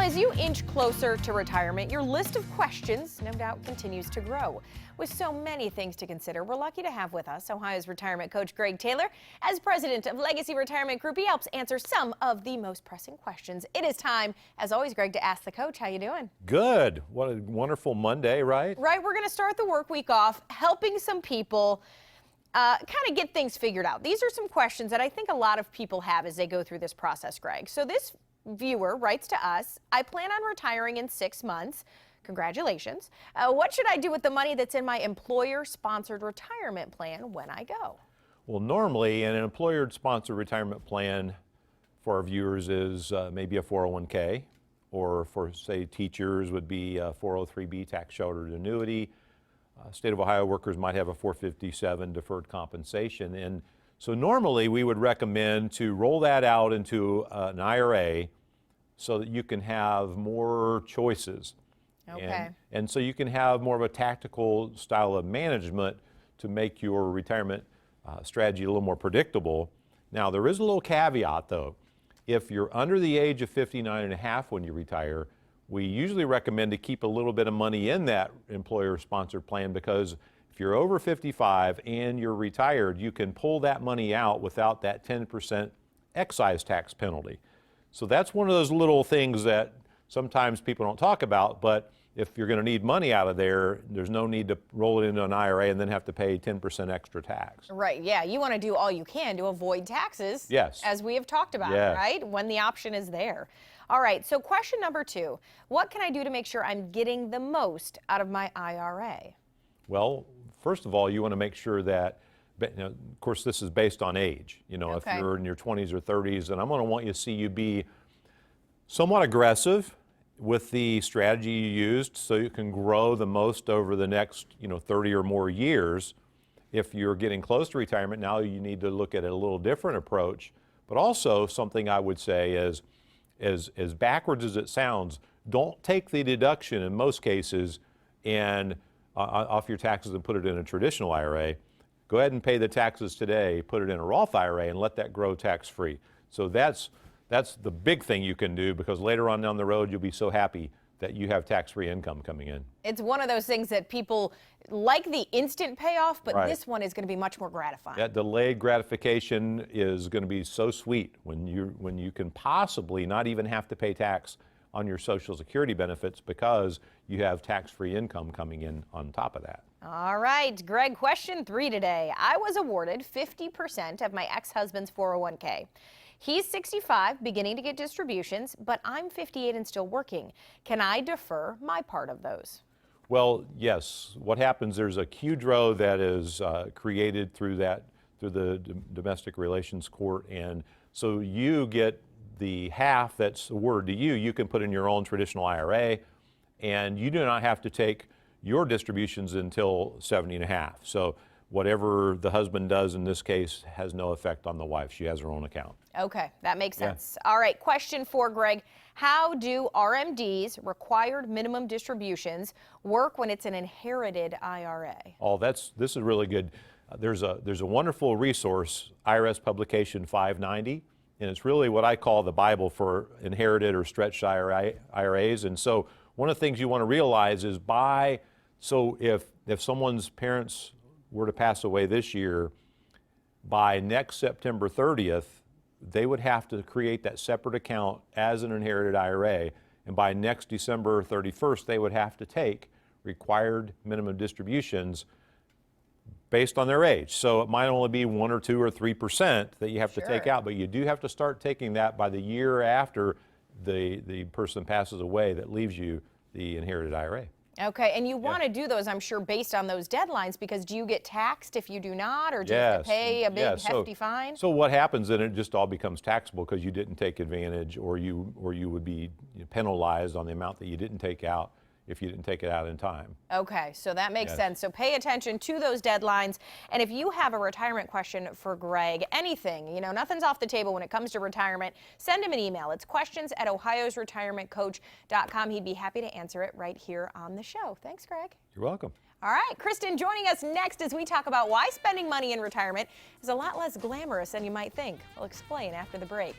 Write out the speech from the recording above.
as you inch closer to retirement, your list of questions no doubt continues to grow. With so many things to consider, we're lucky to have with us Ohio's retirement coach Greg Taylor. As president of Legacy Retirement Group, he helps answer some of the most pressing questions. It is time, as always, Greg, to ask the coach. How you doing? Good. What a wonderful Monday, right? Right. We're going to start the work week off helping some people kind of get things figured out. These are some questions that I think a lot of people have as they go through this process, Greg. So this viewer writes to us, I plan on retiring in 6 months. Congratulations. What should I do with the money that's in my employer-sponsored retirement plan when I go? Well, normally an employer-sponsored retirement plan for our viewers is maybe a 401k, or for, say, teachers would be a 403b tax sheltered annuity. State of Ohio workers might have a 457 deferred compensation. And so normally we would recommend to roll that out into an IRA so that you can have more choices. Okay. And so you can have more of a tactical style of management to make your retirement strategy a little more predictable. Now, there is a little caveat though. If you're under the age of 59 and a half when you retire, we usually recommend to keep a little bit of money in that employer-sponsored plan, because if you're over 55 and you're retired, you can pull that money out without that 10% excise tax penalty. So that's one of those little things that sometimes people don't talk about, but if you're going to need money out of there, there's no need to roll it into an IRA and then have to pay 10% extra tax. Right, yeah, you want to do all you can to avoid taxes. Yes. As we have talked about, Yes. right? When the option is there. All right, so question number 2, what can I do to make sure I'm getting the most out of my IRA? Well, first of all, you want to make sure that, of course, this is based on age. Okay. If you're in your 20s or 30s, then I'm going to want you to see you be somewhat aggressive with the strategy you used so you can grow the most over the next 30 or more years. If you're getting close to retirement, now you need to look at a little different approach. But also something I would say is, as backwards as it sounds, don't take the deduction in most cases and off your taxes and put it in a traditional IRA. Go ahead and pay the taxes today, put it in a Roth IRA, and let that grow tax-free. So that's the big thing you can do, because later on down the road, you'll be so happy that you have tax-free income coming in. It's one of those things that people like the instant payoff, but Right. This one is going to be much more gratifying. That delayed gratification is going to be so sweet when you can possibly not even have to pay tax on your Social Security benefits because you have tax-free income coming in on top of that. All right, Greg, question 3 today. I was awarded 50% of my ex-husband's 401k. He's 65, beginning to get distributions, but I'm 58 and still working. Can I defer my part of those? Well, yes. What happens, there's a QDRO that is created through the Domestic Relations Court, and so you get the half that's awarded to you. You can put in your own traditional IRA, and you do not have to take your distributions until 70 and a half. So whatever the husband does in this case has no effect on the wife. She has her own account. Okay, that makes Yeah. sense. All right, question 4, Greg. How do RMDs, required minimum distributions, work when it's an inherited IRA? Oh, this is really good. There's a wonderful resource, IRS Publication 590, and it's really what I call the Bible for inherited or stretched IRAs. And so one of the things you want to realize is if someone's parents were to pass away this year, by next September 30th, they would have to create that separate account as an inherited IRA. And by next December 31st, they would have to take required minimum distributions based on their age. So it might only be 1 or 2 or 3% that you have to take out, but you do have to start taking that by the year after the person passes away that leaves you the inherited IRA. Okay, and you want to do those, I'm sure, based on those deadlines, because do you get taxed if you do not, or do you have to pay a big hefty fine? So what happens then, it just all becomes taxable because you didn't take advantage, or you would be penalized on the amount that you didn't take out if you didn't take it out in time. Okay, so that makes sense. So pay attention to those deadlines. And if you have a retirement question for Greg, anything, nothing's off the table when it comes to retirement, send him an email. It's questions@ohiosretirementcoach.com. He'd be happy to answer it right here on the show. Thanks, Greg. You're welcome. All right, Kristen joining us next as we talk about why spending money in retirement is a lot less glamorous than you might think. We'll explain after the break.